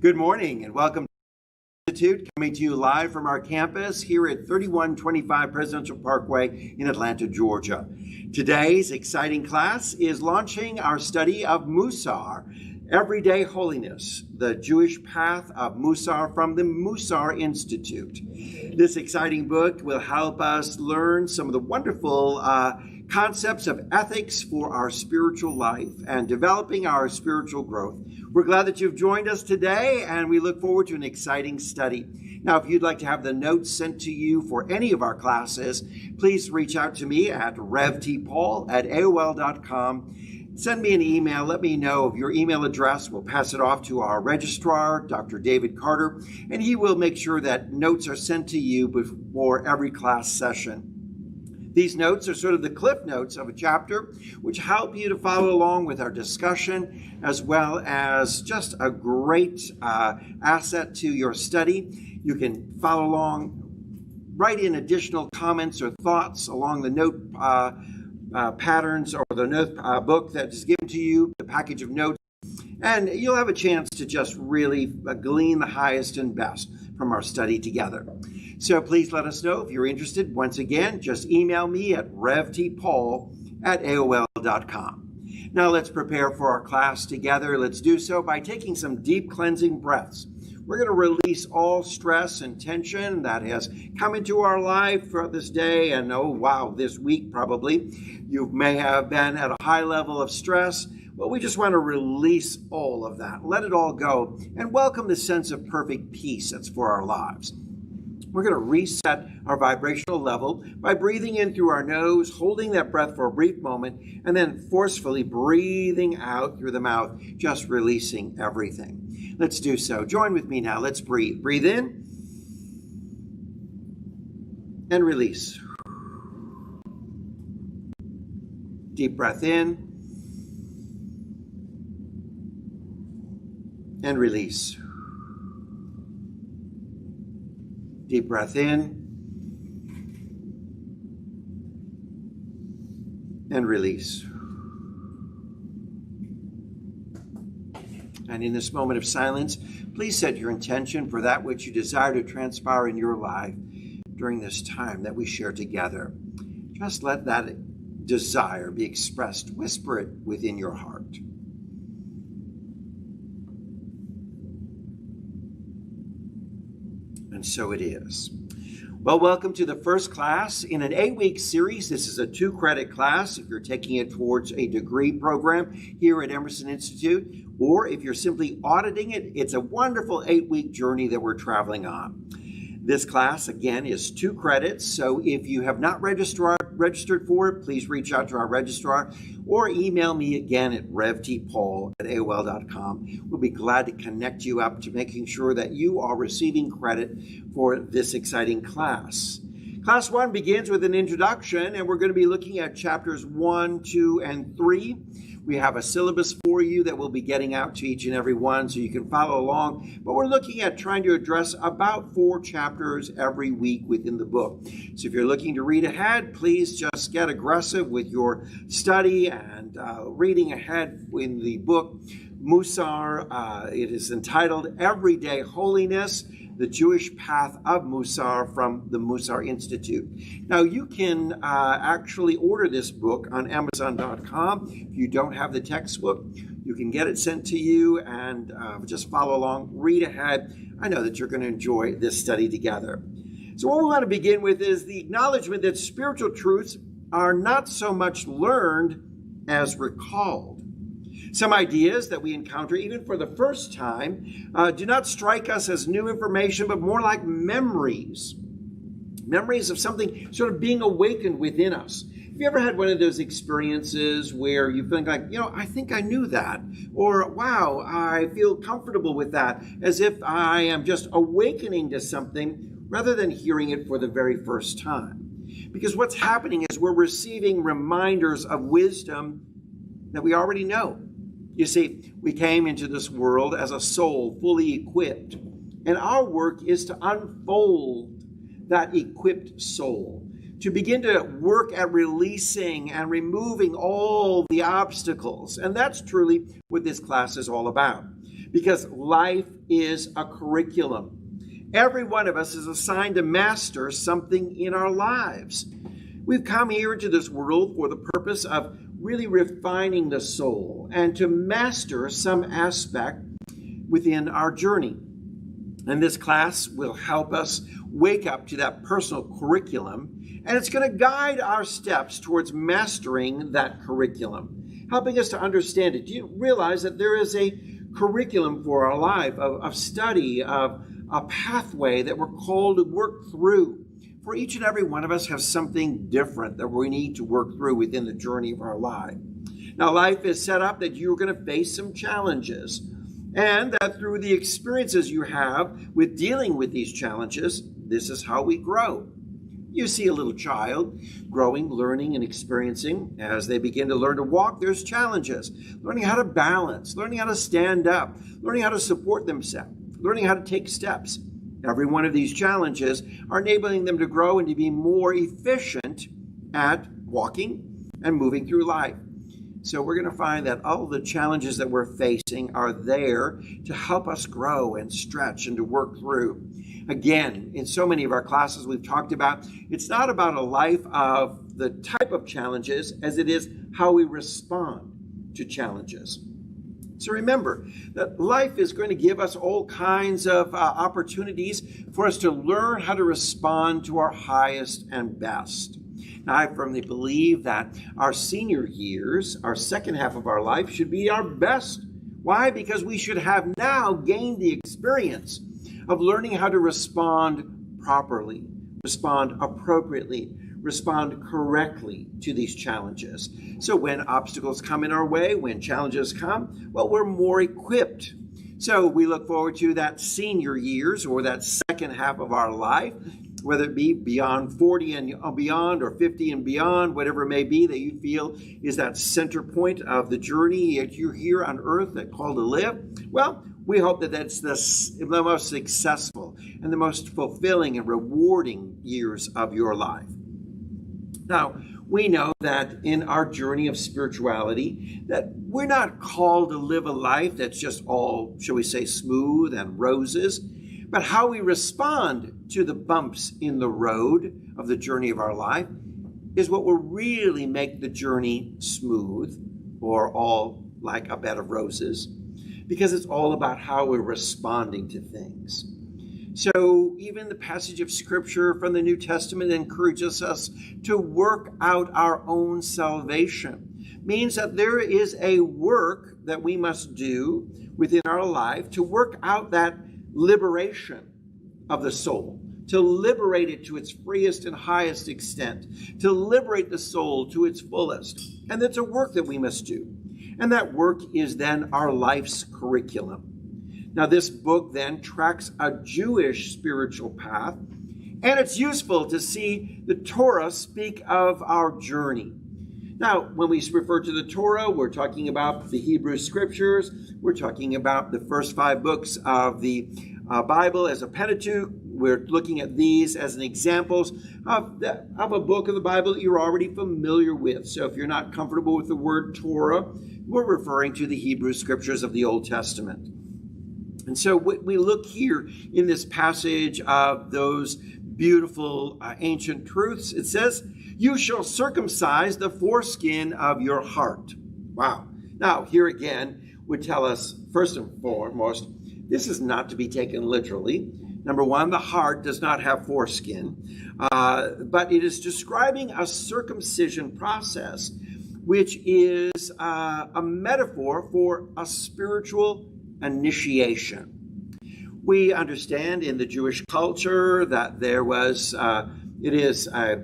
Good morning and welcome to Institute, coming to you live from our campus here at 3125 Presidential Parkway in Atlanta, Georgia. Today's exciting class is launching our study of Musar, Everyday Holiness, the Jewish Path of Musar from the Musar Institute. This exciting book will help us learn some of the wonderful concepts of ethics for our spiritual life and developing our spiritual growth. We're glad that you've joined us today, and we look forward to an exciting study. Now, if you'd like to have the notes sent to you for any of our classes, please reach out to me at revtpaul@aol.com. Send me an email. Let me know of your email address. We'll pass it off to our registrar, Dr. David Carter, and he will make sure that notes are sent to you before every class session. These notes are sort of the cliff notes of a chapter, which help you to follow along with our discussion, as well as just a great asset to your study. You can follow along, write in additional comments or thoughts along the note patterns or the note book that is given to you, the package of notes, and you'll have a chance to just really glean the highest and best from our study together. So please let us know if you're interested. Once again, just email me at revtpaul@aol.com. Now let's prepare for our class together. Let's do so by taking some deep cleansing breaths. We're going to release all stress and tension that has come into our life throughout this day and, this week probably. You may have been at a high level of stress. Well, we just want to release all of that. Let it all go and welcome the sense of perfect peace that's for our lives. We're going to reset our vibrational level by breathing in through our nose, holding that breath for a brief moment, and then forcefully breathing out through the mouth, just releasing everything. Let's do so. Join with me now. Let's breathe. Breathe in and release. Deep breath in and release. Deep breath in and release. And in this moment of silence, please set your intention for that which you desire to transpire in your life during this time that we share together. Just let that desire be expressed. Whisper it within your heart. And so it is. Well, welcome to the first class in an 8-week series. This is a 2-credit class if you're taking it towards a degree program here at Emerson Institute, or if you're simply auditing it, it's a wonderful 8-week journey that we're traveling on. This class, again, is 2 credits, so if you have not registered for it, please reach out to our registrar or email me again at revtpaul@aol.com. We'll be glad to connect you up to making sure that you are receiving credit for this exciting class. Class 1 begins with an introduction, and we're going to be looking at chapters 1, 2, and 3. We have a syllabus for you that we'll be getting out to each and every one so you can follow along. But we're looking at trying to address about 4 chapters every week within the book. So if you're looking to read ahead, please just get aggressive with your study and reading ahead in the book Musar. It is entitled Everyday Holiness, the Jewish Path of Musar from the Musar Institute. Now, you can actually order this book on Amazon.com. If you don't have the textbook, you can get it sent to you and just follow along, read ahead. I know that you're going to enjoy this study together. So what we want to begin with is the acknowledgement that spiritual truths are not so much learned as recalled. Some ideas that we encounter, even for the first time, do not strike us as new information, but more like memories. Memories of something sort of being awakened within us. Have you ever had one of those experiences where you think like, I think I knew that, or wow, I feel comfortable with that, as if I am just awakening to something rather than hearing it for the very first time? Because what's happening is we're receiving reminders of wisdom that we already know. You see, we came into this world as a soul fully equipped, and our work is to unfold that equipped soul, to begin to work at releasing and removing all the obstacles. And that's truly what this class is all about, because life is a curriculum. Every one of us is assigned to master something in our lives. We've come here into this world for the purpose of really refining the soul and to master some aspect within our journey. And this class will help us wake up to that personal curriculum, and it's going to guide our steps towards mastering that curriculum, helping us to understand it. Do you realize that there is a curriculum for our life of study, of a pathway that we're called to work through? For each and every one of us has something different that we need to work through within the journey of our life. Now, life is set up that you're going to face some challenges, and that through the experiences you have with dealing with these challenges, this is how we grow. You see a little child growing, learning, and experiencing. As they begin to learn to walk, there's challenges. Learning how to balance, learning how to stand up, learning how to support themselves, learning how to take steps. Every one of these challenges are enabling them to grow and to be more efficient at walking and moving through life. So we're going to find that all the challenges that we're facing are there to help us grow and stretch and to work through. Again, in so many of our classes we've talked about, it's not about a life of the type of challenges as it is how we respond to challenges. So remember that life is going to give us all kinds of opportunities for us to learn how to respond to our highest and best. Now, I firmly believe that our senior years, our second half of our life, should be our best. Why? Because we should have now gained the experience of learning how to respond properly, respond appropriately, respond correctly to these challenges. So when obstacles come in our way, when challenges come, well, we're more equipped. So we look forward to that senior years, or that second half of our life, whether it be beyond 40 and beyond, or 50 and beyond, whatever it may be that you feel is that center point of the journey that you're here on earth that called to live. Well, we hope that that's the most successful and the most fulfilling and rewarding years of your life. Now, we know that in our journey of spirituality, that we're not called to live a life that's just all, shall we say, smooth and roses, but how we respond to the bumps in the road of the journey of our life is what will really make the journey smooth, or all like a bed of roses, because it's all about how we're responding to things. So even the passage of Scripture from the New Testament encourages us to work out our own salvation. Means that there is a work that we must do within our life to work out that liberation of the soul, to liberate it to its freest and highest extent, to liberate the soul to its fullest. And that's a work that we must do. And that work is then our life's curriculum. Now, this book then tracks a Jewish spiritual path, and it's useful to see the Torah speak of our journey. Now, when we refer to the Torah, we're talking about the Hebrew Scriptures. We're talking about the first 5 books of the Bible as a Pentateuch. We're looking at these as an examples of a book of the Bible that you're already familiar with. So if you're not comfortable with the word Torah, we're referring to the Hebrew Scriptures of the Old Testament. And so we look here in this passage of those beautiful ancient truths. It says, "You shall circumcise the foreskin of your heart." Wow. Now, here again would tell us, first and foremost, this is not to be taken literally. Number one, the heart does not have foreskin, but it is describing a circumcision process, which is a metaphor for a spiritual initiation. We understand in the Jewish culture that there was, it is a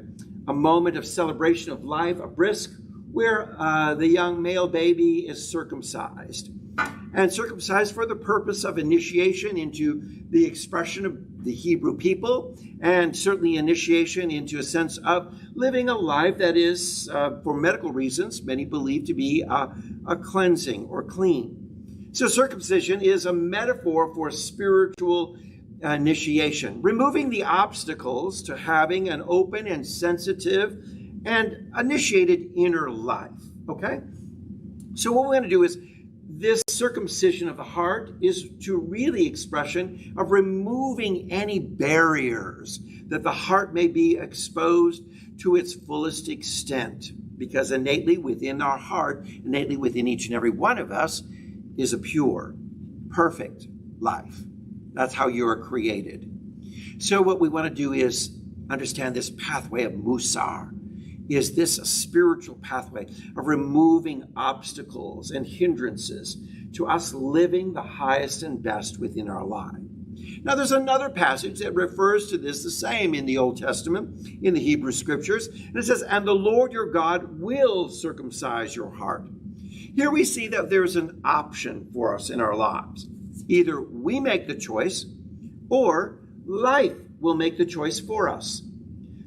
moment of celebration of life, a bris, where the young male baby is circumcised. And circumcised for the purpose of initiation into the expression of the Hebrew people, and certainly initiation into a sense of living a life that is, for medical reasons, many believe to be a cleansing or clean. So circumcision is a metaphor for spiritual initiation, removing the obstacles to having an open and sensitive and initiated inner life. Okay? So what we're going to do is this circumcision of the heart is to really expression of removing any barriers that the heart may be exposed to its fullest extent. Because innately within our heart, innately within each and every one of us, is a pure, perfect life. That's how you are created. So what we want to do is understand this pathway of Musar. Is this a spiritual pathway of removing obstacles and hindrances to us living the highest and best within our life? Now, there's another passage that refers to this the same in the Old Testament, in the Hebrew Scriptures. And it says, "And the Lord your God will circumcise your heart." Here we see that there's an option for us in our lives. Either we make the choice, or life will make the choice for us.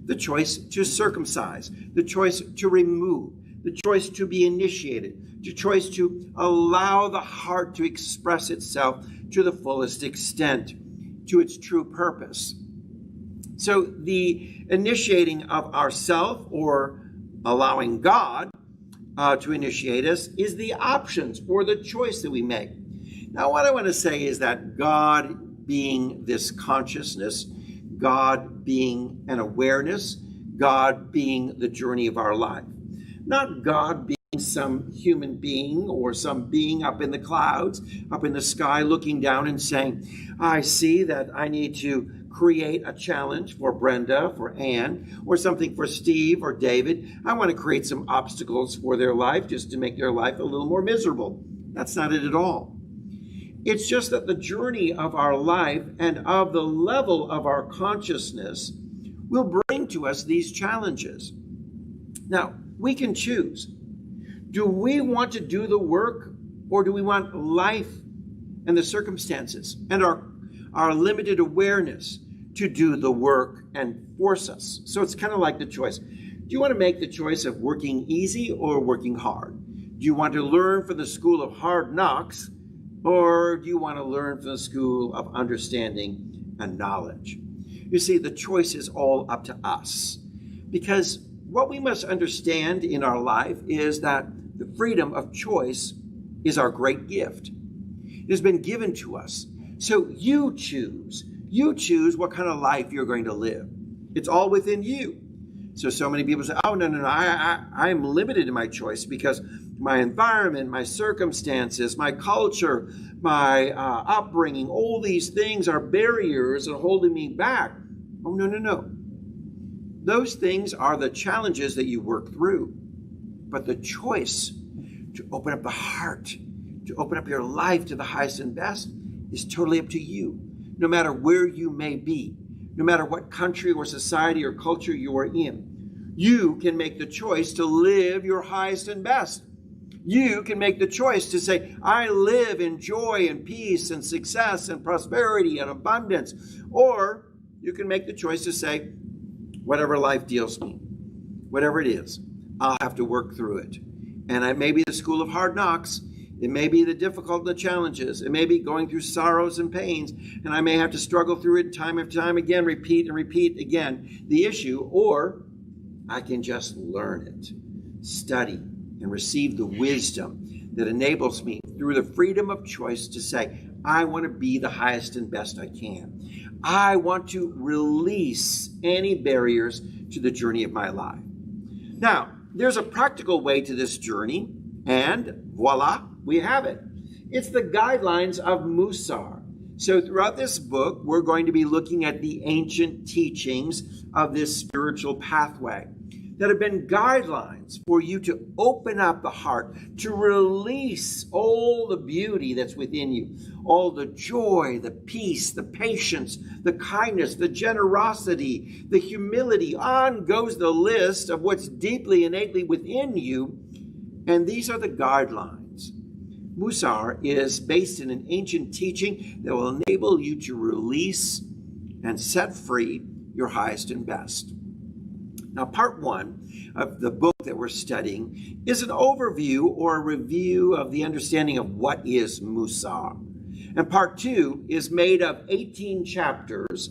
The choice to circumcise, the choice to remove, the choice to be initiated, the choice to allow the heart to express itself to the fullest extent, to its true purpose. So the initiating of ourself, or allowing God to initiate us, is the options or the choice that we make. Now, what I want to say is that God being this consciousness, God being an awareness, God being the journey of our life. Not God being some human being or some being up in the clouds, up in the sky, looking down and saying, I see that I need to create a challenge for Brenda, for Anne, or something for Steve or David. I want to create some obstacles for their life just to make their life a little more miserable. That's not it at all. It's just that the journey of our life and of the level of our consciousness will bring to us these challenges. Now, we can choose. Do we want to do the work, or do we want life and the circumstances and our limited awareness to do the work and force us? So it's kind of like the choice. Do you want to make the choice of working easy or working hard? Do you want to learn from the school of hard knocks, or do you want to learn from the school of understanding and knowledge? You see, the choice is all up to us. Because what we must understand in our life is that the freedom of choice is our great gift. It has been given to us. So you choose. You choose what kind of life you're going to live. It's all within you. So many people say, oh, no, I'm limited in my choice because my environment, my circumstances, my culture, my upbringing, all these things are barriers that are holding me back. Oh, no. Those things are the challenges that you work through. But the choice to open up the heart, to open up your life to the highest and best is totally up to you, no matter where you may be, no matter what country or society or culture you are in. You can make the choice to live your highest and best. You can make the choice to say, I live in joy and peace and success and prosperity and abundance. Or you can make the choice to say, whatever life deals me, whatever it is, I'll have to work through it. And it may be the school of hard knocks. It may be the difficult, the challenges. It may be going through sorrows and pains. And I may have to struggle through it time after time again, repeat and repeat again the issue. Or I can just learn it, study, and receive the wisdom that enables me through the freedom of choice to say, I want to be the highest and best I can. I want to release any barriers to the journey of my life. Now, there's a practical way to this journey, and voila, we have it. It's the guidelines of Musar. So throughout this book, we're going to be looking at the ancient teachings of this spiritual pathway that have been guidelines for you to open up the heart, to release all the beauty that's within you, all the joy, the peace, the patience, the kindness, the generosity, the humility. On goes the list of what's deeply, innately within you. And these are the guidelines. Musar is based in an ancient teaching that will enable you to release and set free your highest and best. Now, part one of the book that we're studying is an overview or a review of the understanding of what is Musar. And part 2 is made of 18 chapters,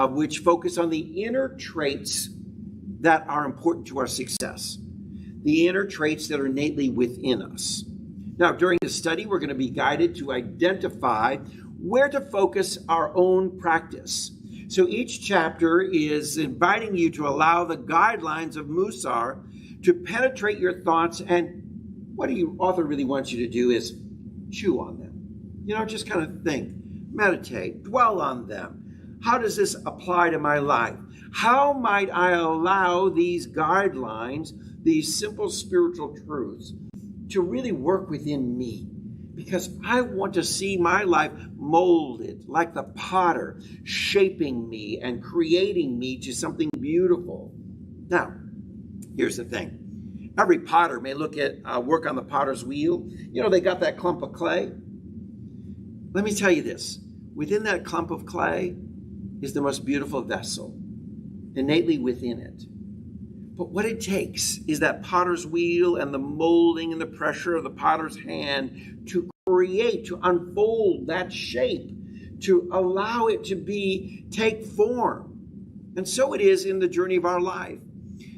which focus on the inner traits that are important to our success, the inner traits that are innately within us. Now, during this study, we're going to be guided to identify where to focus our own practice. So each chapter is inviting you to allow the guidelines of Musar to penetrate your thoughts, and what the author really wants you to do is chew on them. Just kind of think, meditate, dwell on them. How does this apply to my life? How might I allow these guidelines, these simple spiritual truths, to really work within me? Because I want to see my life molded like the potter, shaping me and creating me to something beautiful. Now, here's the thing. Every potter may look at work on the potter's wheel. They got that clump of clay. Let me tell you this. Within that clump of clay is the most beautiful vessel, innately within it. But what it takes is that potter's wheel and the molding and the pressure of the potter's hand to create, to unfold that shape, to allow it to take form. And so it is in the journey of our life,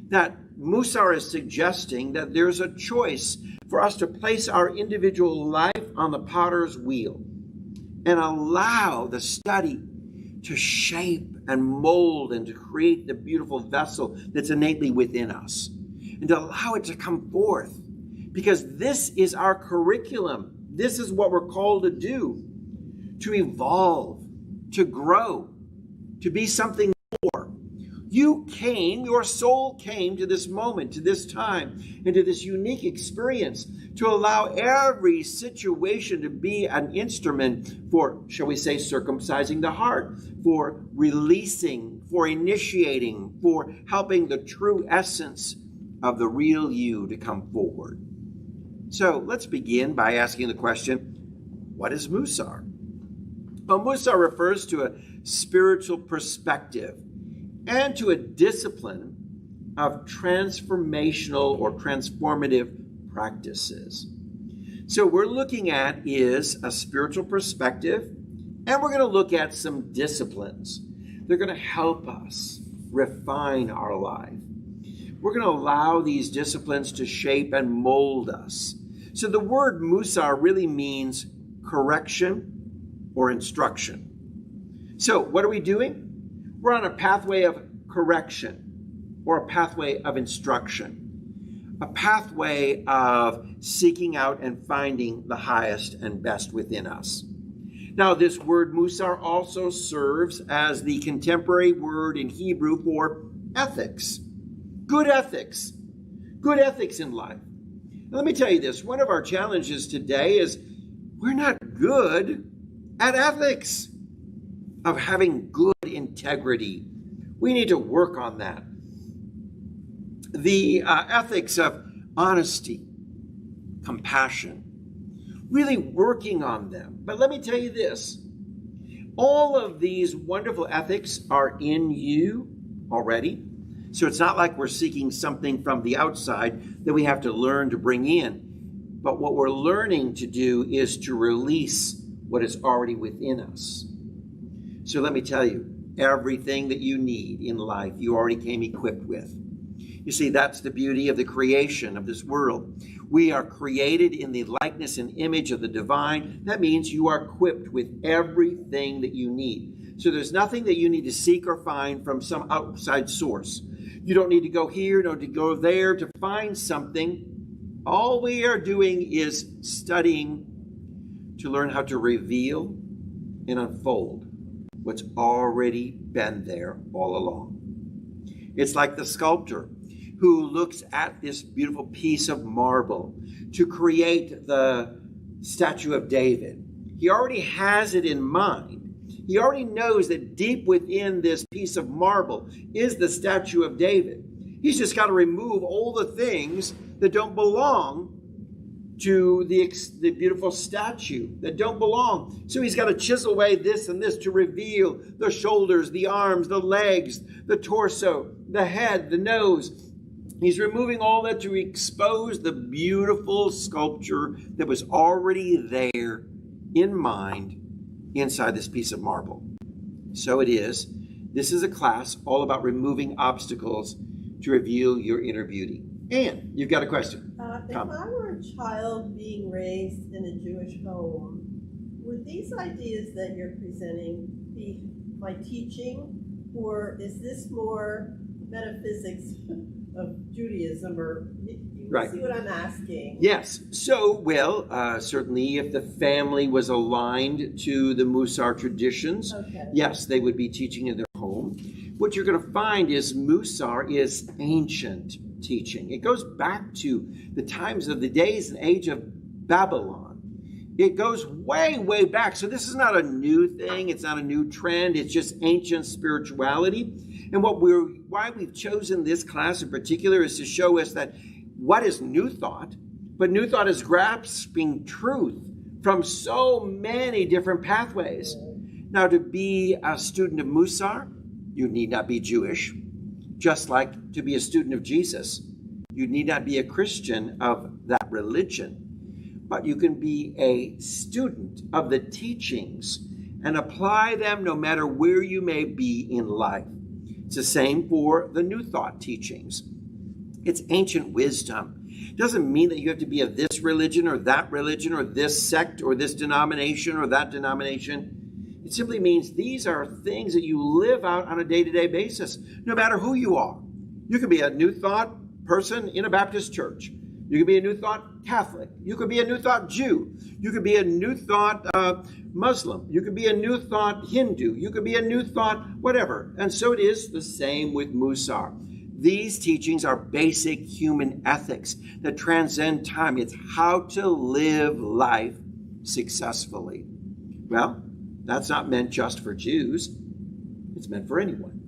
that Musar is suggesting that there's a choice for us to place our individual life on the potter's wheel and allow the study to shape and mold and to create the beautiful vessel that's innately within us, and to allow it to come forth, because this is our curriculum. This is what we're called to do, to evolve, to grow, to be something more. Your soul came to this moment, to this time, and to this unique experience to allow every situation to be an instrument for, shall we say, circumcising the heart, for releasing, for initiating, for helping the true essence of the real you to come forward. So let's begin by asking the question, what is Musar? Well, Musar refers to a spiritual perspective and to a discipline of transformational or transformative practices. So we're looking at is a spiritual perspective, and we're going to look at some disciplines. They're going to help us refine our life. We're going to allow these disciplines to shape and mold us. So the word Musar really means correction or instruction. So what are we doing? We're on a pathway of correction or a pathway of instruction, a pathway of seeking out and finding the highest and best within us. Now, this word Musar also serves as the contemporary word in Hebrew for ethics. Good ethics in life. Now, let me tell you this. One of our challenges today is we're not good at ethics, of having good integrity. We need to work on that. The ethics of honesty, compassion, really working on them. But let me tell you this. All of these wonderful ethics are in you already. So it's not like we're seeking something from the outside that we have to learn to bring in. But what we're learning to do is to release what is already within us. So let me tell you, everything that you need in life, you already came equipped with. You see, that's the beauty of the creation of this world. We are created in the likeness and image of the divine. That means you are equipped with everything that you need. So there's nothing that you need to seek or find from some outside source. You don't need to go here, no, to go there to find something. All we are doing is studying to learn how to reveal and unfold what's already been there all along. It's like the sculptor who looks at this beautiful piece of marble to create the statue of David. He already has it in mind. He already knows that deep within this piece of marble is the statue of David. He's just got to remove all the things that don't belong to the beautiful statue, that don't belong. So he's got to chisel away this and this to reveal the shoulders, the arms, the legs, the torso, the head, the nose. He's removing all that to expose the beautiful sculpture that was already there in mind inside this piece of marble. So it is. This is a class all about removing obstacles to reveal your inner beauty. Anne, you've got a question. If I were a child being raised in a Jewish home, would these ideas that you're presenting be my teaching, or is this more metaphysics of Judaism, or you Right. see what I'm asking? Yes. So, well, certainly if the family was aligned to the Musar traditions, Okay. yes, they would be teaching in their home. What you're going to find is Musar is ancient teaching. It goes back to the times of the days and age of Babylon. It goes way, way back. So this is not a new thing. It's not a new trend. It's just ancient spirituality. And why we've chosen this class in particular is to show us that what is New Thought? But New Thought is grasping truth from so many different pathways. Now, to be a student of Musar, you need not be Jewish. Just like to be a student of Jesus, you need not be a Christian of that religion. But you can be a student of the teachings and apply them no matter where you may be in life. It's the same for the New Thought teachings. It's ancient wisdom. It doesn't mean that you have to be of this religion or this sect or this denomination or that denomination. It simply means these are things that you live out on a day-to-day basis, no matter who you are. You could be a New Thought person in a Baptist church. You could be a New Thought Catholic. You could be a New Thought Jew. You could be a New Thought Muslim. You could be a New Thought Hindu. You could be a New Thought whatever. And so it is the same with Musar. These teachings are basic human ethics that transcend time. It's how to live life successfully. Well, that's not meant just for Jews. It's meant for anyone.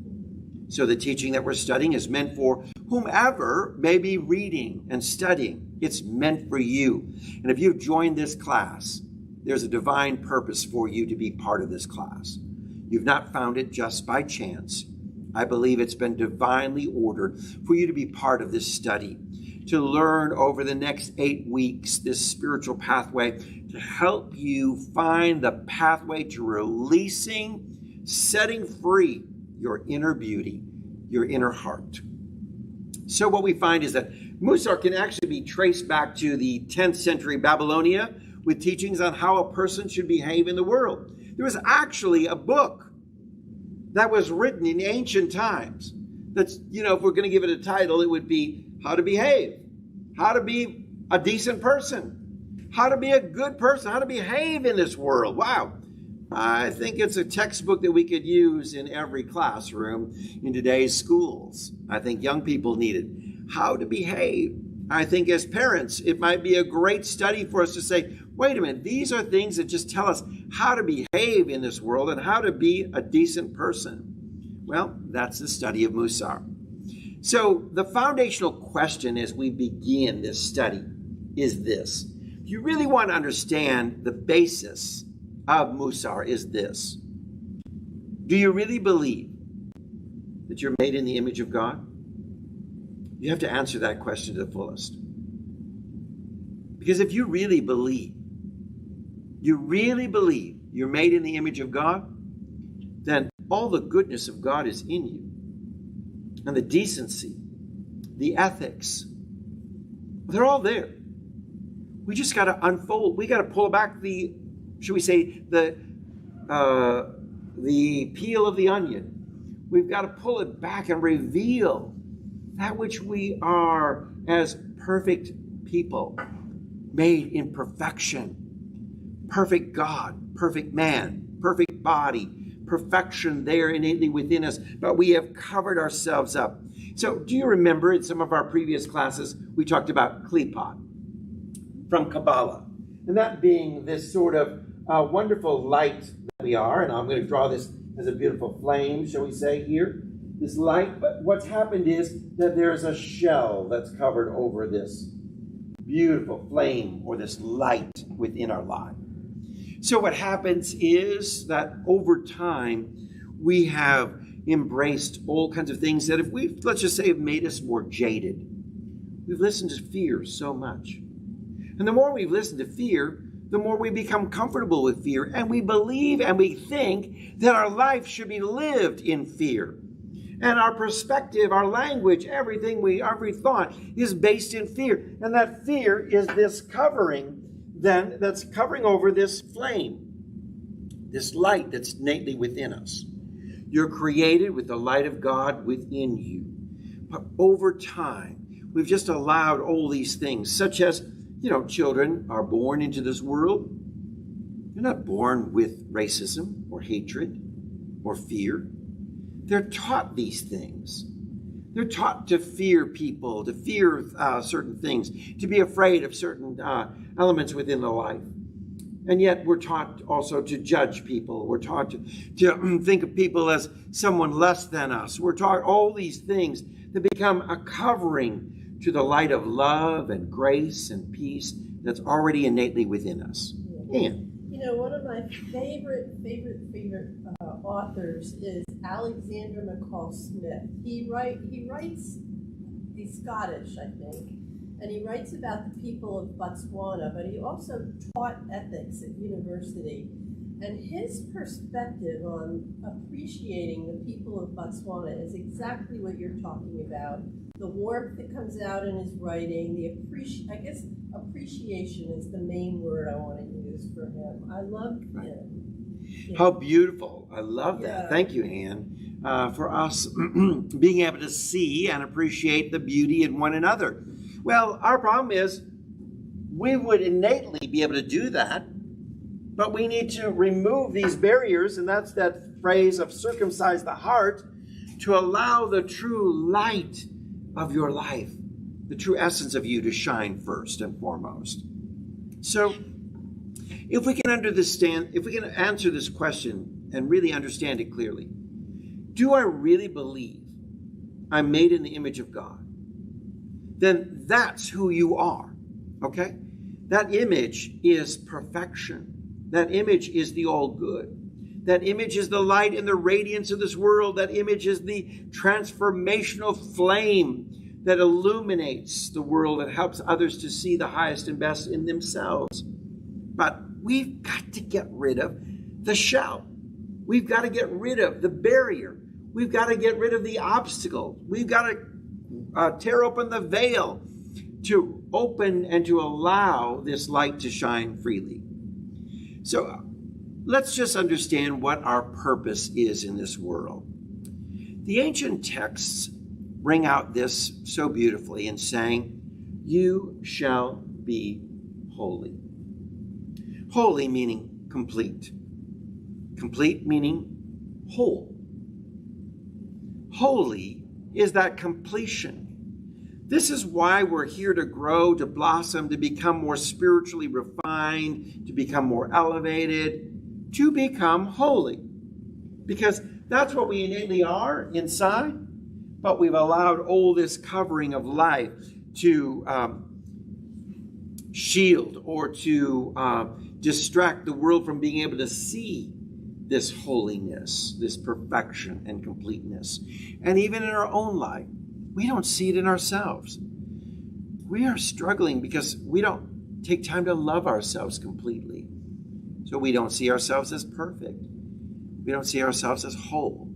So the teaching that we're studying is meant for whomever may be reading and studying. It's meant for you. And if you've joined this class, there's a divine purpose for you to be part of this class. You've not found it just by chance. I believe it's been divinely ordered for you to be part of this study, to learn over the next 8 weeks this spiritual pathway to help you find the pathway to releasing, setting free your inner beauty, your inner heart. So what we find is that Musar can actually be traced back to the 10th century Babylonia with teachings on how a person should behave in the world. There was actually a book that was written in ancient times. That's, if we're going to give it a title, it would be How to Behave, How to Be a Decent Person, How to Be a Good Person, How to Behave in this world. Wow. I think it's a textbook that we could use in every classroom in today's schools. I think young people need it. How to behave. I think as parents, it might be a great study for us to say, wait a minute, these are things that just tell us how to behave in this world and how to be a decent person. Well, that's the study of Musar. So the foundational question as we begin this study is this. If you really want to understand the basis of Musar is this. Do you really believe that you're made in the image of God? You have to answer that question to the fullest. Because if you really believe you're made in the image of God, then all the goodness of God is in you. And the decency, the ethics, they're all there. We just got to unfold. We got to pull back the peel of the onion. We've got to pull it back and reveal that which we are as perfect people, made in perfection. Perfect God, perfect man, perfect body, perfection there innately within us, but we have covered ourselves up. So do you remember in some of our previous classes, we talked about Klipot from Kabbalah, and that being this sort of wonderful light that we are, and I'm going to draw this as a beautiful flame, shall we say here, this light, but what's happened is that there's a shell that's covered over this beautiful flame or this light within our life. So what happens is that over time, we have embraced all kinds of things that let's just say, have made us more jaded. We've listened to fear so much. And the more we've listened to fear, the more we become comfortable with fear, and we believe and we think that our life should be lived in fear. And our perspective, our language, every thought is based in fear. And that fear is this covering then that's covering over this flame, this light that's innately within us. You're created with the light of God within you. But over time, we've just allowed all these things, such as, children are born into this world. They're not born with racism or hatred or fear. They're taught these things. They're taught to fear people, to fear certain things, to be afraid of certain elements within the life. And yet we're taught also to judge people. We're taught to think of people as someone less than us. We're taught all these things that become a covering to the light of love and grace and peace that's already innately within us. And one of my favorite authors is Alexander McCall Smith. He writes, he's Scottish, I think, and he writes about the people of Botswana, but he also taught ethics at university. And his perspective on appreciating the people of Botswana is exactly what you're talking about. The warmth that comes out in his writing, appreciation is the main word I want to use for him. I love him. Yeah. How beautiful. I love that. Yeah. Thank you, Anne, for us being able to see and appreciate the beauty in one another. Well, our problem is we would innately be able to do that, but we need to remove these barriers, and that's that phrase of circumcise the heart, to allow the true light of your life, the true essence of you to shine first and foremost. So if we can answer this question and really understand it clearly, do I really believe I'm made in the image of God? Then that's who you are, okay? That image is perfection. That image is the all good. That image is the light and the radiance of this world. That image is the transformational flame that illuminates the world and helps others to see the highest and best in themselves. But we've got to get rid of the shell. We've got to get rid of the barrier. We've got to get rid of the obstacle. We've got to tear open the veil to open and to allow this light to shine freely. So let's just understand what our purpose is in this world. The ancient texts bring out this so beautifully in saying, "You shall be holy." Holy meaning complete. Complete meaning whole. Holy is that completion. This is why we're here to grow, to blossom, to become more spiritually refined, to become more elevated, to become holy. Because that's what we innately are inside, but we've allowed all this covering of life to shield or to distract the world from being able to see this holiness, this perfection and completeness. And even in our own life, we don't see it in ourselves. We are struggling because we don't take time to love ourselves completely. So we don't see ourselves as perfect. We don't see ourselves as whole.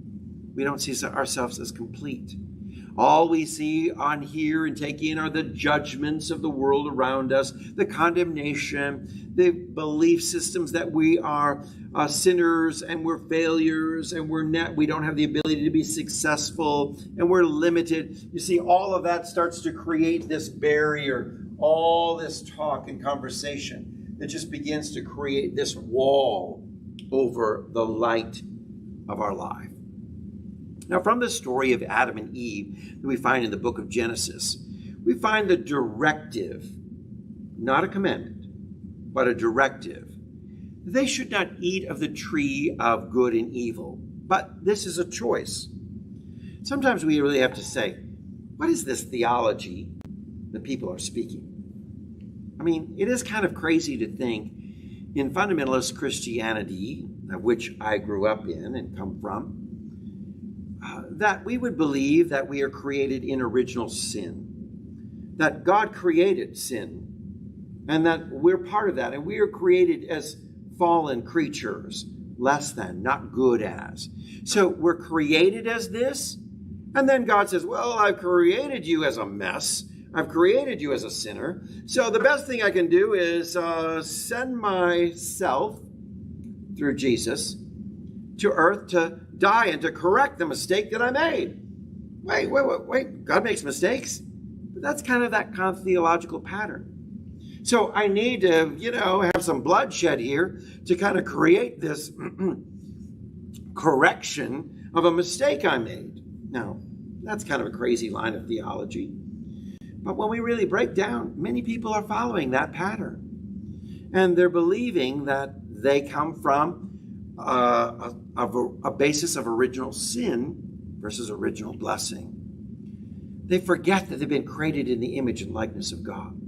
We don't see ourselves as complete. All we see on here and take in are the judgments of the world around us, the condemnation, the belief systems that we are sinners and we're failures and we don't have the ability to be successful and we're limited. You see, all of that starts to create this barrier, all this talk and conversation that just begins to create this wall over the light of our life. Now, from the story of Adam and Eve that we find in the book of Genesis, we find the directive, not a commandment, but a directive. They should not eat of the tree of good and evil, but this is a choice. Sometimes we really have to say, what is this theology that people are speaking? I mean, it is kind of crazy to think in fundamentalist Christianity, which I grew up in and come from, that we would believe that we are created in original sin, that God created sin, and that we're part of that, and we are created as fallen creatures, less than, not good as. So we're created as this, and then God says, well, I've created you as a mess. I've created you as a sinner. So the best thing I can do is send myself through Jesus to earth to die and to correct the mistake that I made. Wait. God makes mistakes? But that's kind of theological pattern. So I need to, have some bloodshed here to kind of create this correction of a mistake I made. Now, that's kind of a crazy line of theology. But when we really break down, many people are following that pattern. And they're believing that they come from a basis of original sin versus original blessing. They forget that they've been created in the image and likeness of God.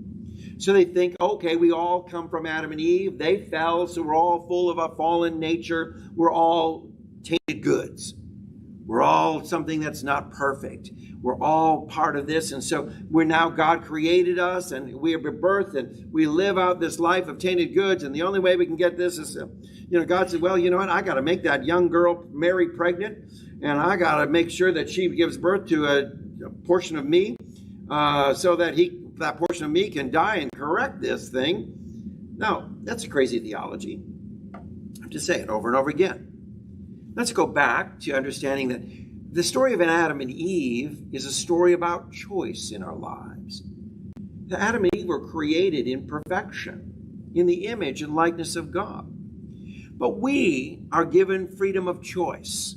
So they think, okay, we all come from Adam and Eve. They fell, so we're all full of a fallen nature. We're all tainted goods. We're all something that's not perfect. We're all part of this. And so God created us, and we are birthed, and we live out this life of tainted goods. And the only way we can get this is, God said, well, you know what? I got to make that young girl Mary pregnant, and I got to make sure that she gives birth to a portion of me so that that portion of me can die and correct this thing. Now, that's a crazy theology. I have to say it over and over again. Let's go back to understanding that the story of Adam and Eve is a story about choice in our lives. Adam and Eve were created in perfection, in the image and likeness of God. But we are given freedom of choice.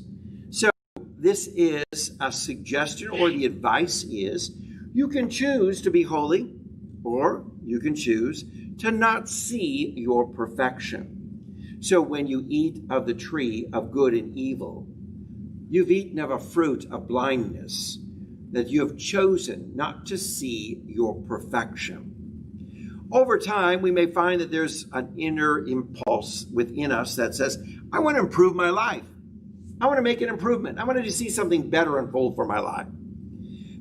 So this is a suggestion, or the advice is, you can choose to be holy, or you can choose to not see your perfection. So when you eat of the tree of good and evil, you've eaten of a fruit of blindness, that you have chosen not to see your perfection. Over time, we may find that there's an inner impulse within us that says, I want to improve my life. I want to make an improvement. I want to see something better unfold for my life.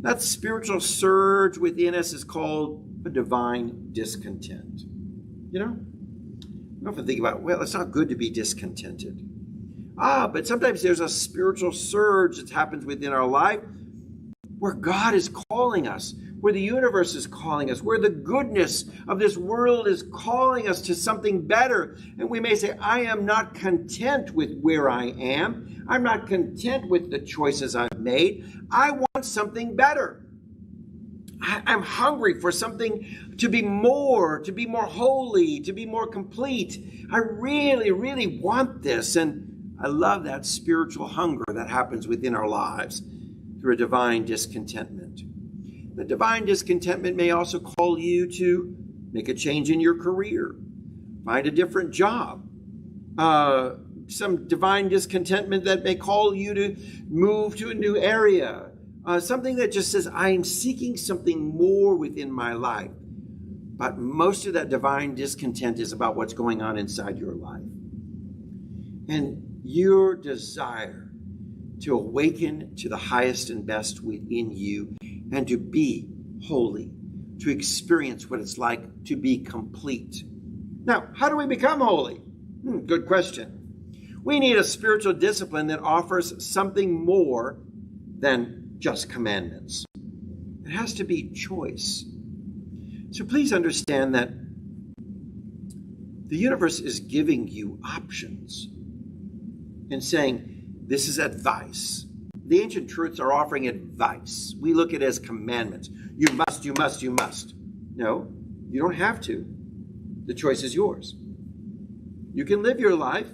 That spiritual surge within us is called a divine discontent. I often think about, well, it's not good to be discontented. But sometimes there's a spiritual surge that happens within our life where God is calling us, where the universe is calling us, where the goodness of this world is calling us to something better. And we may say, I am not content with where I am. I'm not content with the choices I've made. I want something better. I'm hungry for something to be more holy, to be more complete. I really, really want this. And I love that spiritual hunger that happens within our lives through a divine discontentment. The divine discontentment may also call you to make a change in your career, find a different job. Some divine discontentment that may call you to move to a new area. Something that just says, I am seeking something more within my life. But most of that divine discontent is about what's going on inside your life. And your desire to awaken to the highest and best within you and to be holy, to experience what it's like to be complete. Now, how do we become holy? Good question. We need a spiritual discipline that offers something more than just commandments. It has to be choice. So please understand that the universe is giving you options and saying, this is advice. The ancient truths are offering advice. We look at it as commandments. You must, you must, you must. No, you don't have to. The choice is yours. You can live your life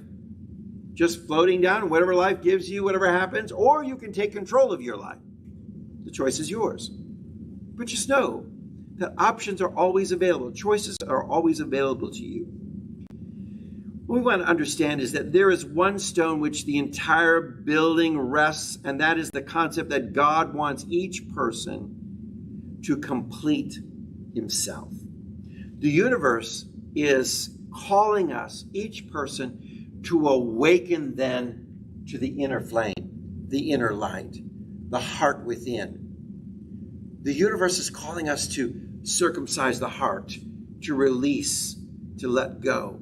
just floating down, whatever life gives you, whatever happens, or you can take control of your life. The choice is yours. But just know that options are always available. Choices are always available to you. What we want to understand is that there is one stone which the entire building rests, and that is the concept that God wants each person to complete himself. The universe is calling us, each person, to awaken then to the inner flame, the inner light, the heart within. The universe is calling us to circumcise the heart to release, to let go,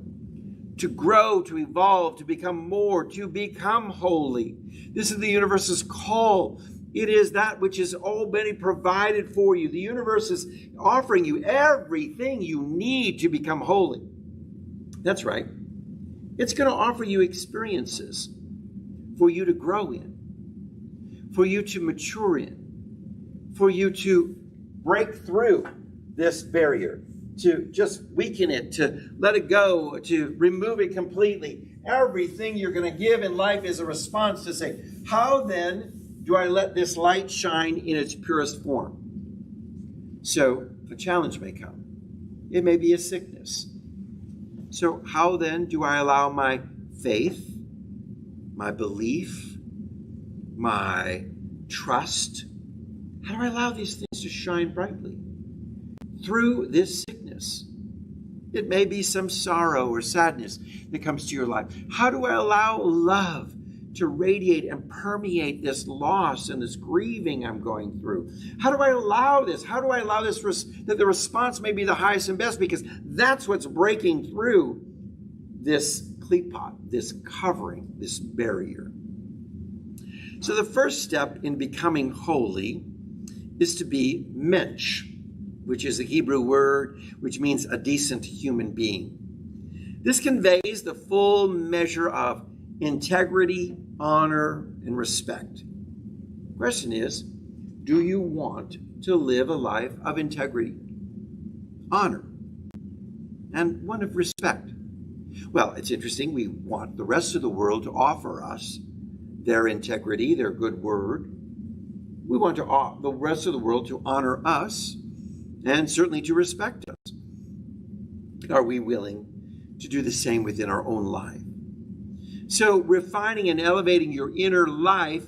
to grow, to evolve, to become more, to become holy. This is the universe's call. It is that which is already provided for you. The universe is offering you everything you need to become holy. That's right. It's going to offer you experiences for you to grow in, for you to mature in, for you to break through this barrier, to just weaken it, to let it go, to remove it completely. Everything you're going to give in life is a response to say, how then do I let this light shine in its purest form? So a challenge may come. It may be a sickness. So how then do I allow my faith, my belief, my trust, how do I allow these things to shine brightly through this sickness? It may be some sorrow or sadness that comes to your life. How do I allow love to radiate and permeate this loss and this grieving I'm going through? How do I allow this? How do I allow this that the response may be the highest and best, because that's what's breaking through this klipot, this covering, this barrier. So the first step in becoming holy is to be mensch, which is a Hebrew word which means a decent human being. This conveys the full measure of integrity, honor, and respect. The question is, do you want to live a life of integrity, honor, and one of respect? Well, it's interesting. We want the rest of the world to offer us their integrity, their good word. We want the rest of the world to honor us and certainly to respect us. Are we willing to do the same within our own life? So refining and elevating your inner life,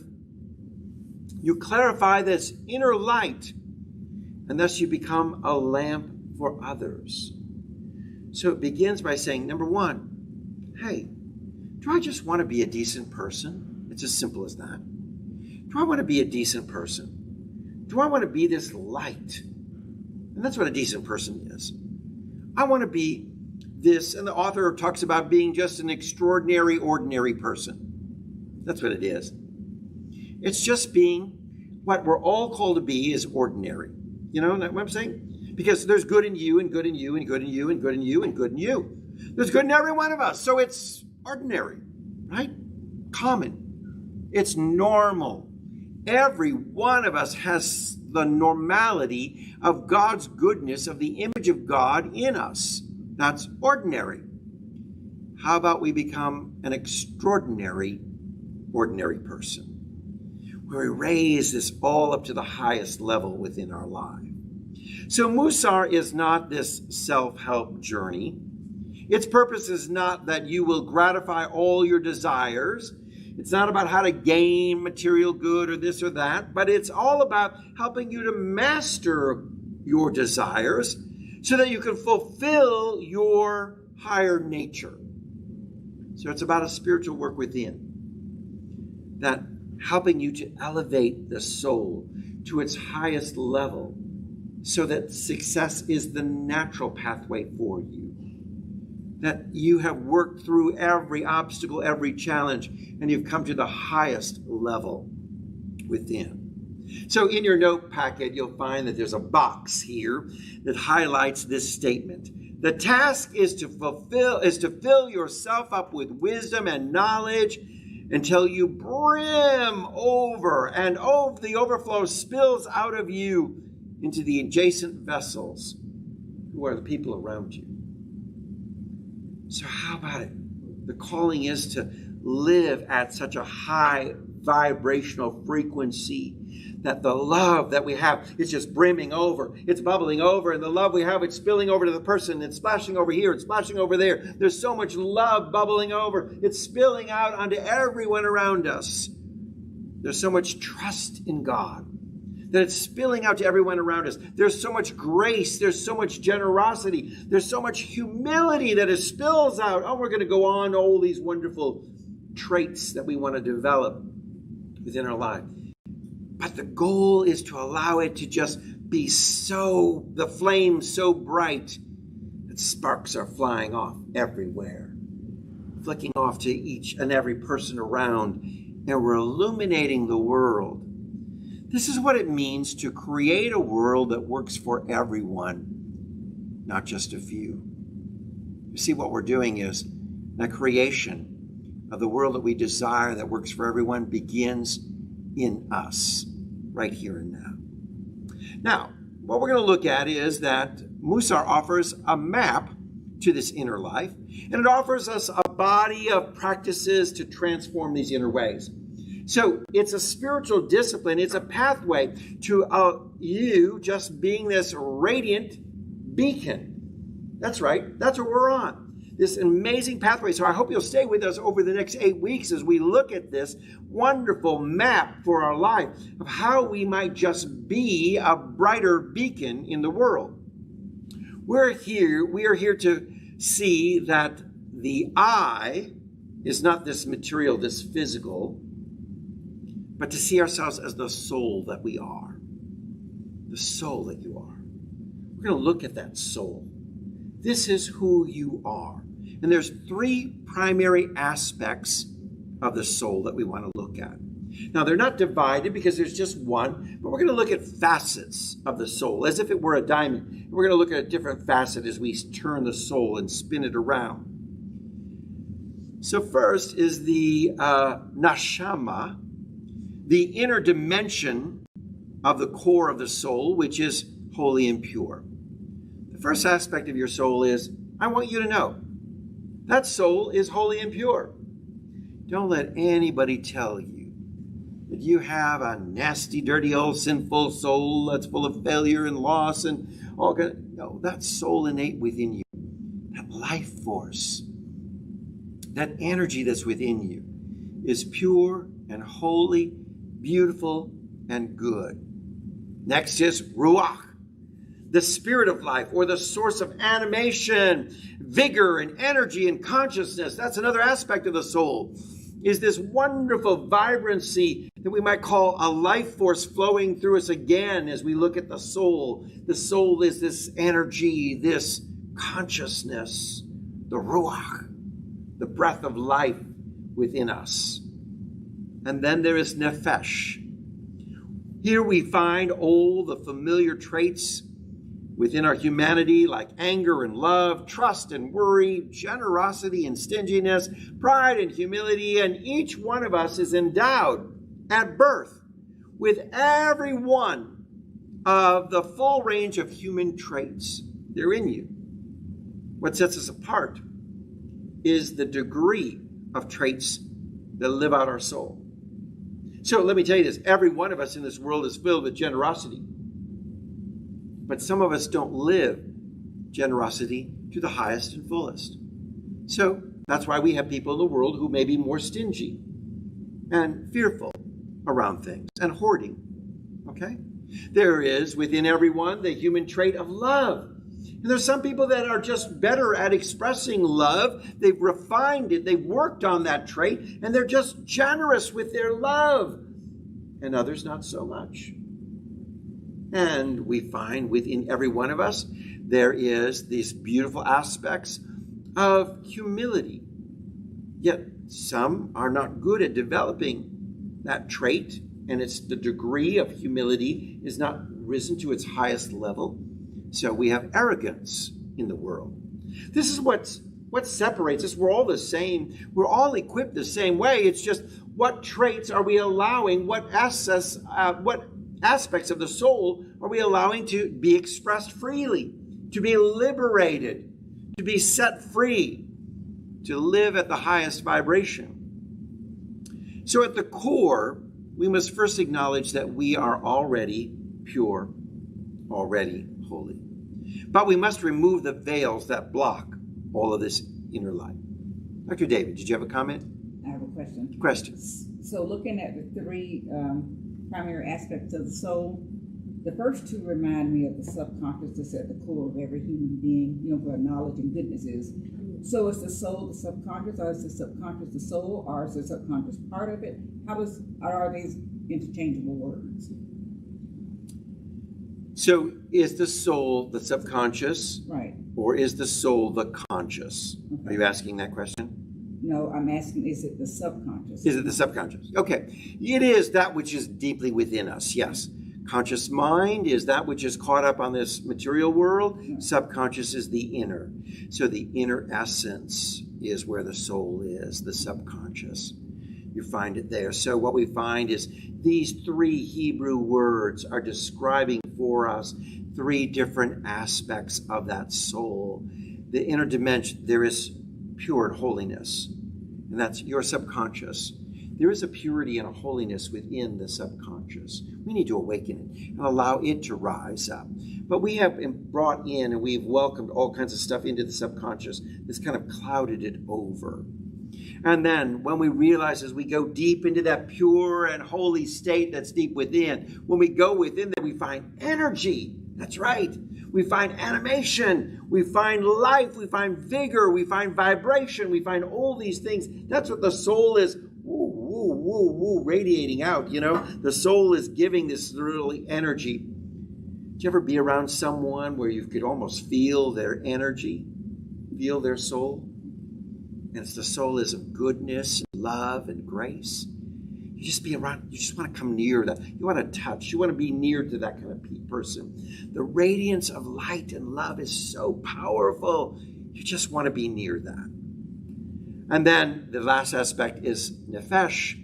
you clarify this inner light, and thus you become a lamp for others. So it begins by saying, number one, hey, do I just want to be a decent person? It's as simple as that. Do I want to be a decent person? Do I want to be this light? And that's what a decent person is. I want to be this, and the author talks about being just an extraordinary, ordinary person. That's what it is. It's just being what we're all called to be is ordinary. You know what I'm saying? Because there's good in you, and good in you, and good in you, and good in you, and good in you. There's good in every one of us. So it's ordinary, right? Common. It's normal. Every one of us has the normality of God's goodness, of the image of God in us. That's ordinary. How about we become an extraordinary, ordinary person, where we raise this all up to the highest level within our life? So Musar is not this self-help journey. Its purpose is not that you will gratify all your desires. It's not about how to gain material good or this or that, but it's all about helping you to master your desires so that you can fulfill your higher nature. So it's about a spiritual work within, that helping you to elevate the soul to its highest level so that success is the natural pathway for you. That you have worked through every obstacle, every challenge, and you've come to the highest level within. So in your note packet, you'll find that there's a box here that highlights this statement. The task is to fill yourself up with wisdom and knowledge until you brim over, and the overflow spills out of you into the adjacent vessels, who are the people around you. So how about it? The calling is to live at such a high vibrational frequency that the love that we have is just brimming over. It's bubbling over, and the love we have, it's spilling over to the person. It's splashing over here. It's splashing over there. There's so much love bubbling over. It's spilling out onto everyone around us. There's so much trust in God that it's spilling out to everyone around us. There's so much grace. There's so much generosity. There's so much humility that it spills out. Oh, we're going to go on all these wonderful traits that we want to develop within our life. But the goal is to allow it to just be the flame so bright sparks are flying off everywhere, flicking off to each and every person around, and we're illuminating the world. This is what it means to create a world that works for everyone, not just a few. You see, what we're doing is the creation of the world that we desire that works for everyone begins in us, right here and now. Now, what we're going to look at is that Musar offers a map to this inner life, and it offers us a body of practices to transform these inner ways. So it's a spiritual discipline. It's a pathway to you just being this radiant beacon. That's right. That's what we're on. This amazing pathway. So I hope you'll stay with us over the next 8 weeks as we look at this wonderful map for our life of how we might just be a brighter beacon in the world. We are here to see that the I is not this material, this physical, but to see ourselves as the soul that we are. The soul that you are. We're going to look at that soul. This is who you are. And there's 3 primary aspects of the soul that we want to look at. Now, they're not divided because there's just one, but we're going to look at facets of the soul as if it were a diamond. We're going to look at a different facet as we turn the soul and spin it around. So first is the nashama, the inner dimension of the core of the soul, which is holy and pure. The first aspect of your soul is, I want you to know, that soul is holy and pure. Don't let anybody tell you that you have a nasty, dirty, old sinful soul that's full of failure and loss and all good. No, that soul innate within you, that life force, that energy that's within you is pure and holy, beautiful and good. Next is ruach, the spirit of life, or the source of animation, vigor and energy and consciousness. That's another aspect of the soul, is this wonderful vibrancy that we might call a life force flowing through us again as we look at the soul. The soul is this energy, this consciousness, the ruach, the breath of life within us. And then there is nefesh. Here we find all the familiar traits within our humanity, like anger and love, trust and worry, generosity and stinginess, pride and humility, and each one of us is endowed at birth with every one of the full range of human traits. They're in you. What sets us apart is the degree of traits that live out our soul. So let me tell you this, every one of us in this world is filled with generosity. But some of us don't live generosity to the highest and fullest. So that's why we have people in the world who may be more stingy and fearful around things and hoarding. Okay? There is within everyone the human trait of love. And there's some people that are just better at expressing love. They've refined it. They've worked on that trait. And they're just generous with their love. And others not so much. And we find within every one of us, there is these beautiful aspects of humility. Yet some are not good at developing that trait, and it's the degree of humility is not risen to its highest level. So we have arrogance in the world. This is what separates us. We're all the same. We're all equipped the same way. It's just what traits are we allowing, what aspects of the soul are we allowing to be expressed freely, to be liberated, to be set free, to live at the highest vibration. So at the core, we must first acknowledge that we are already pure, already holy. But we must remove the veils that block all of this inner light. Dr. David, did you have a comment? I have a question. Question. So looking at the 3 primary aspects of the soul, the first 2 remind me of the subconscious that's at the core of every human being, where knowledge and goodness is. So is the soul the subconscious, or is the subconscious the soul, or is the subconscious part of it? Are these interchangeable words? So is the soul the subconscious? Right. Or is the soul the conscious? Okay. Are you asking that question? No, I'm asking, is it the subconscious? Is it the subconscious? Okay. It is that which is deeply within us, yes. Conscious mind is that which is caught up on this material world. Subconscious is the inner. So the inner essence is where the soul is, the subconscious. You find it there. So what we find is these three Hebrew words are describing for us three different aspects of that soul. The inner dimension, there is pure holiness, and that's your subconscious. There is a purity and a holiness within the subconscious. We need to awaken it and allow it to rise up. But we have brought in and we've welcomed all kinds of stuff into the subconscious that's kind of clouded it over. And then when we realize as we go deep into that pure and holy state that's deep within, when we go within that, we find energy. That's right. We find animation. We find life. We find vigor. We find vibration. We find all these things. That's what the soul is. Woo, woo, woo, woo, radiating out, you know. The soul is giving this really energy. Did you ever be around someone where you could almost feel their energy, feel their soul? And it's the soul is of goodness, and love, and grace. You just be around, you just want to come near that. You want to touch, you want to be near to that kind of person. The radiance of light and love is so powerful. You just want to be near that. And then the last aspect is nefesh,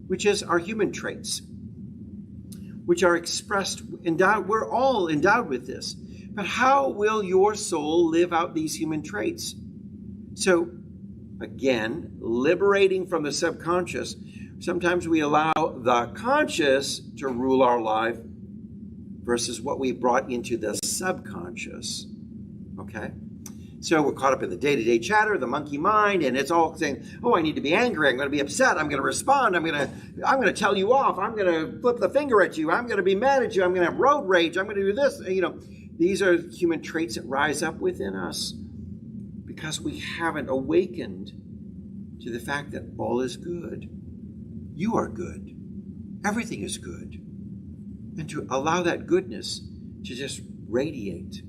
which is our human traits, which are expressed, endowed. We're all endowed with this. But how will your soul live out these human traits? So, again, liberating from the subconscious, sometimes we allow the conscious to rule our life versus what we brought into the subconscious. Okay? So we're caught up in the day-to-day chatter, the monkey mind, and it's all saying, oh, I need to be angry, I'm going to be upset, I'm going to respond, I'm going to tell you off, I'm going to flip the finger at you, I'm going to be mad at you, I'm going to have road rage, I'm going to do this. You know, these are human traits that rise up within us because we haven't awakened to the fact that all is good. You are good. Everything is good. And to allow that goodness to just radiate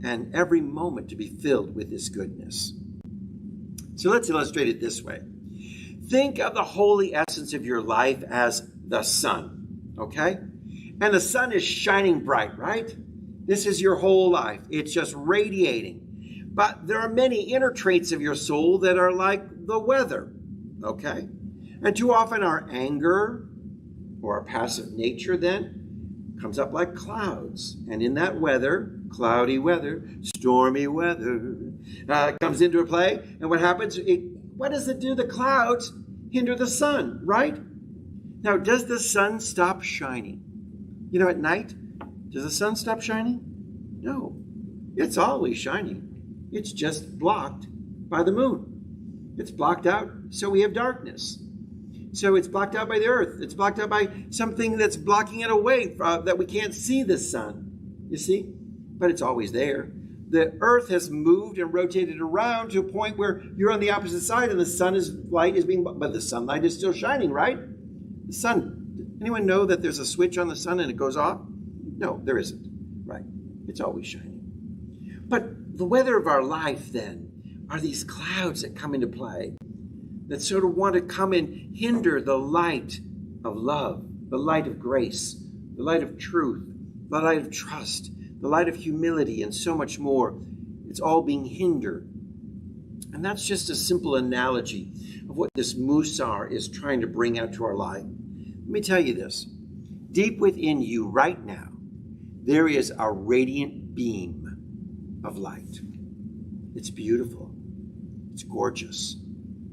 and every moment to be filled with this goodness. So let's illustrate it this way. Think of the holy essence of your life as the sun, okay? And the sun is shining bright, right? This is your whole life. It's just radiating. But there are many inner traits of your soul that are like the weather, okay? And too often our anger or our passive nature then comes up like clouds. And in that weather, cloudy weather, stormy weather, comes into play. And what happens? What does it do? The clouds hinder the sun, right? Now, does the sun stop shining? You know, at night, does the sun stop shining? No. It's always shining. It's just blocked by the moon. It's blocked out, so we have darkness. So it's blocked out by the earth. It's blocked out by something that's blocking it away that we can't see the sun, you see? But it's always there. The earth has moved and rotated around to a point where you're on the opposite side and the light is being, but the sunlight is still shining, right? The sun, anyone know that there's a switch on the sun and it goes off? No, there isn't, right? It's always shining. But the weather of our life then are these clouds that come into play that sort of want to come and hinder the light of love, the light of grace, the light of truth, the light of trust, the light of humility, and so much more. It's all being hindered. And that's just a simple analogy of what this Musar is trying to bring out to our life. Let me tell you this. Deep within you right now, there is a radiant beam of light. It's beautiful. It's gorgeous.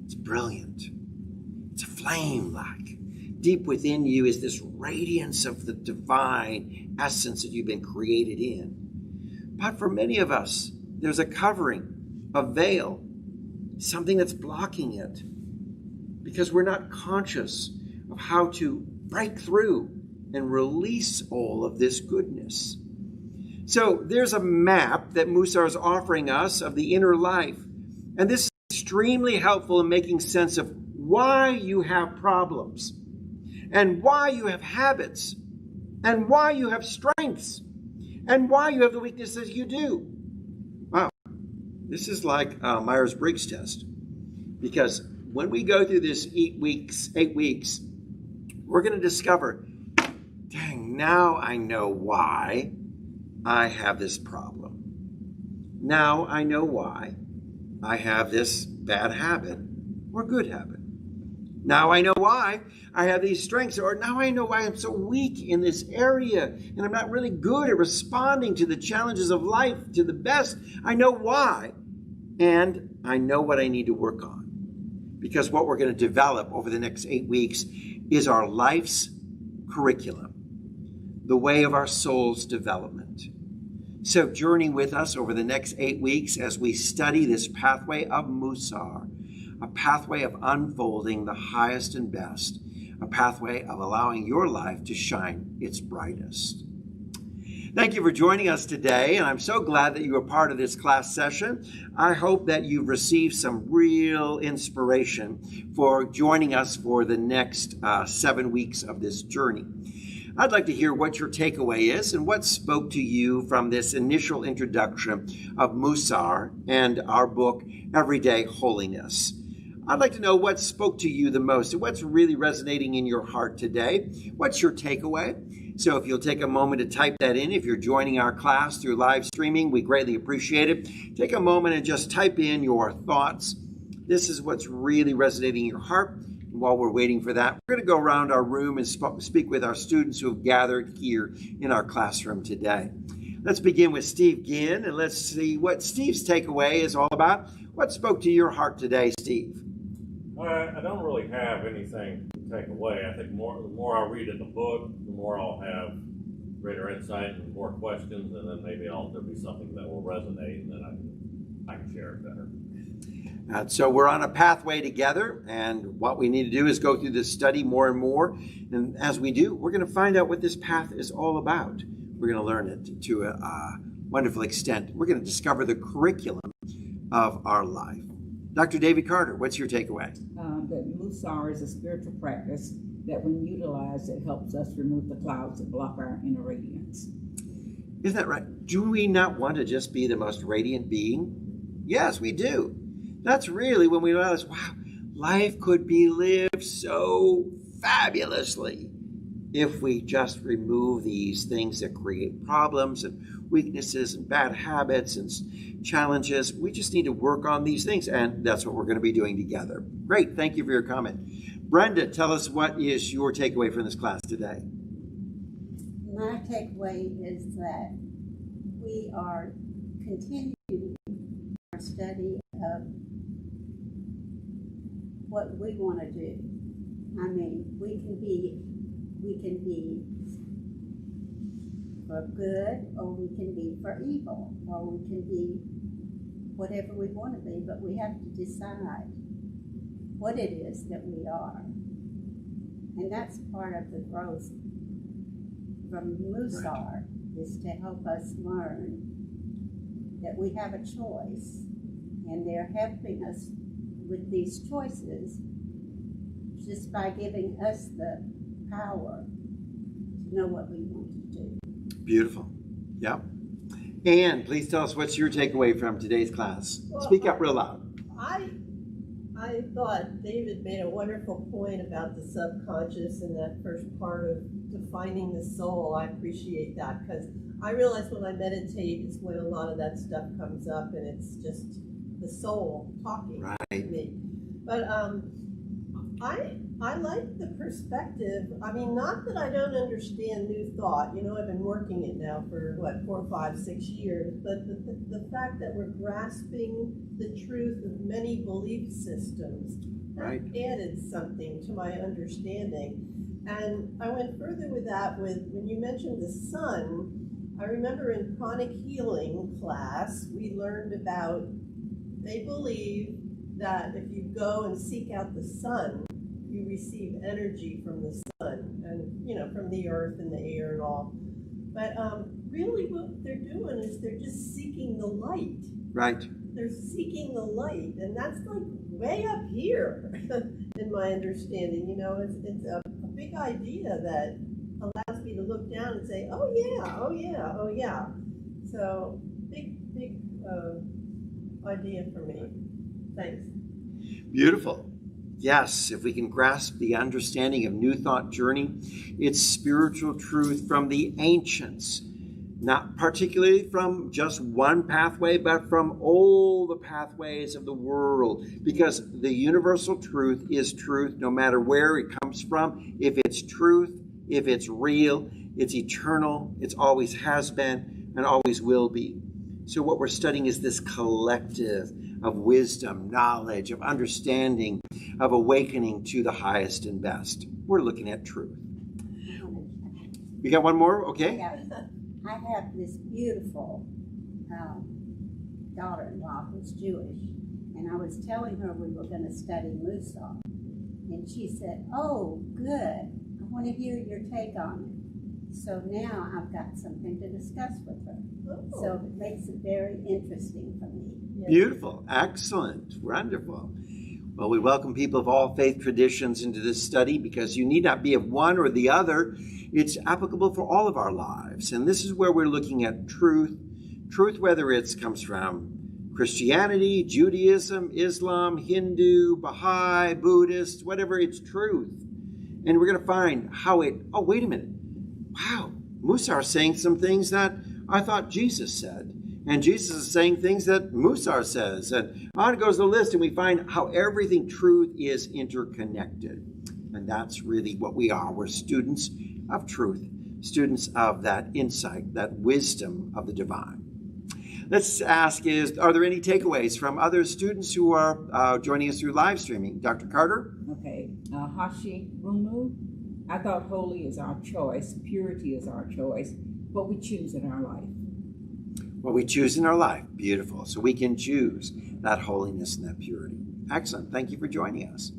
It's brilliant. It's a flame-like. Deep within you is this radiance of the divine essence that you've been created in. But for many of us, there's a covering, a veil, something that's blocking it because we're not conscious of how to break through and release all of this goodness. So there's a map that Musar is offering us of the inner life. And this is extremely helpful in making sense of why you have problems and why you have habits and why you have strengths. and why you have the weaknesses you do. Wow, this is like a Myers-Briggs test, because when we go through this 8 weeks, we're going to discover, dang, now I know why I have this problem. Now I know why I have this bad habit or good habit. Now I know why I have these strengths, or now I know why I'm so weak in this area and I'm not really good at responding to the challenges of life to the best. I know why, and I know what I need to work on. Because what we're going to develop over the next 8 weeks is our life's curriculum, the way of our soul's development. So journey with us over the next 8 weeks as we study this pathway of Musar, a pathway of unfolding the highest and best, a pathway of allowing your life to shine its brightest. Thank you for joining us today, and I'm so glad that you were part of this class session. I hope that you've received some real inspiration for joining us for the next 7 weeks of this journey. I'd like to hear what your takeaway is and what spoke to you from this initial introduction of Musar and our book, Everyday Holiness. I'd like to know what spoke to you the most and what's really resonating in your heart today. What's your takeaway? So if you'll take a moment to type that in, if you're joining our class through live streaming, we greatly appreciate it. Take a moment and just type in your thoughts. This is what's really resonating in your heart. And while we're waiting for that, we're going to go around our room and speak with our students who have gathered here in our classroom today. Let's begin with Steve Ginn, and let's see what Steve's takeaway is all about. What spoke to your heart today, Steve? I don't really have anything to take away. I think the more I read in the book, the more I'll have greater insight and more questions, and then maybe there'll be something that will resonate, and then I can share it better. So we're on a pathway together, and what we need to do is go through this study more and more. And as we do, we're going to find out what this path is all about. We're going to learn it to a wonderful extent. We're going to discover the curriculum of our life. Dr. David Carter, what's your takeaway? That Musar is a spiritual practice that when utilized, it helps us remove the clouds that block our inner radiance. Isn't that right? Do we not want to just be the most radiant being? Yes, we do. That's really when we realize, wow, life could be lived so fabulously if we just remove these things that create problems and weaknesses and bad habits and challenges. We just need to work on these things, and that's what we're going to be doing together. Great. Thank you for your comment. Brenda, tell us what is your takeaway from this class today? My takeaway is that we are continuing our study of what we want to do. I mean, we can be for good, or we can be for evil, or we can be whatever we want to be, but we have to decide what it is that we are. And that's part of the growth from Musar, is to help us learn that we have a choice, and they're helping us with these choices just by giving us the power to know what we want to do. Beautiful. Yeah. Anne, please tell us what's your takeaway from today's class. Well, Speak up real loud. I thought David made a wonderful point about the subconscious and that first part of defining the soul. I appreciate that, because I realize when I meditate is when a lot of that stuff comes up, and it's just the soul talking to me. But I like the perspective. I mean, not that I don't understand new thought. You know, I've been working it now for, 4, 5, 6 years. But the fact that we're grasping the truth of many belief systems, that added something to my understanding. And I went further with that when you mentioned the sun. I remember in chronic healing class, we learned about, they believe that if you go and seek out the sun, you receive energy from the sun and, from the earth and the air and all. But really what they're doing is they're just seeking the light. Right. They're seeking the light, and that's like way up here in my understanding. It's a big idea that allows be to look down and say, oh yeah, oh yeah, oh yeah. So big idea for me. Thanks. Beautiful. Yes, if we can grasp the understanding of New Thought Journey, it's spiritual truth from the ancients, not particularly from just one pathway, but from all the pathways of the world, because the universal truth is truth no matter where it comes from. If it's truth, if it's real, it's eternal, it's always has been and always will be. So what we're studying is this collective of wisdom, knowledge, of understanding, of awakening to the highest and best. We're looking at truth. You got one more? Okay. Yeah. I have this beautiful daughter-in-law who's Jewish, and I was telling her we were going to study Musa, and she said, oh, good, I want to hear your take on it. So now I've got something to discuss with her. Oh. So it makes it very interesting for me. Yeah. Beautiful. Excellent. Wonderful. Well, we welcome people of all faith traditions into this study because you need not be of one or the other. It's applicable for all of our lives. And this is where we're looking at truth. Truth, whether it comes from Christianity, Judaism, Islam, Hindu, Baha'i, Buddhist, whatever, it's truth. And we're going to find how oh, wait a minute. Wow, Musa is saying some things that I thought Jesus said. And Jesus is saying things that Musa says. And on goes the list, and we find how everything truth is interconnected. And that's really what we are. We're students of truth, students of that insight, that wisdom of the divine. Let's ask, are there any takeaways from other students who are joining us through live streaming? Dr. Carter? Okay, Hashi Rumu, I thought holy is our choice, purity is our choice, what we choose in our life. What we choose in our life. Beautiful. So we can choose that holiness and that purity. Excellent. Thank you for joining us.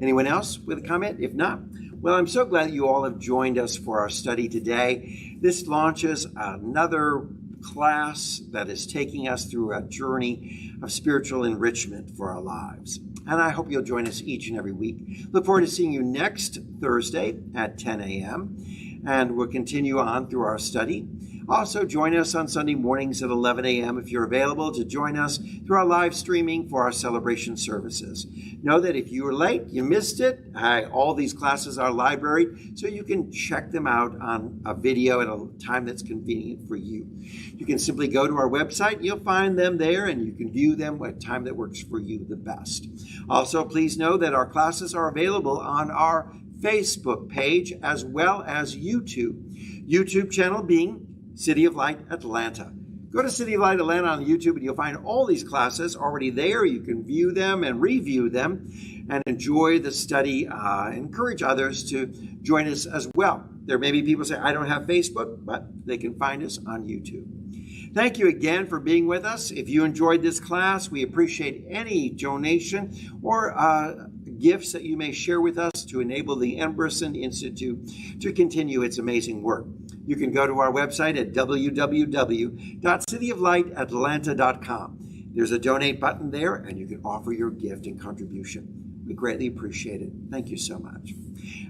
Anyone else with a comment? If not, well, I'm so glad you all have joined us for our study today. This launches another class that is taking us through a journey of spiritual enrichment for our lives. And I hope you'll join us each and every week. Look forward to seeing you next Thursday at 10 a.m. And we'll continue on through our study. Also, join us on Sunday mornings at 11 a.m. if you're available to join us through our live streaming for our celebration services. Know that if you were late, you missed it, all these classes are libraried, so you can check them out on a video at a time that's convenient for you. You can simply go to our website, you'll find them there, and you can view them at a time that works for you the best. Also, please know that our classes are available on our Facebook page as well as YouTube. YouTube channel being City of Light Atlanta. Go to City of Light Atlanta on YouTube and you'll find all these classes already there. You can view them and review them and enjoy the study. Encourage others to join us as well. There may be people say, I don't have Facebook, but they can find us on YouTube. Thank you again for being with us. If you enjoyed this class, we appreciate any donation or gifts that you may share with us to enable the Emberson Institute to continue its amazing work. You can go to our website at www.cityoflightatlanta.com. There's a donate button there, and you can offer your gift and contribution. We greatly appreciate it. Thank you so much.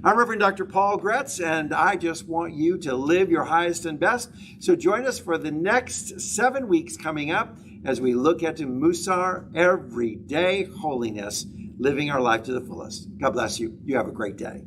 I'm Reverend Dr. Paul Gretz, and I just want you to live your highest and best. So join us for the next 7 weeks coming up as we look at Musar, everyday holiness, living our life to the fullest. God bless you. You have a great day.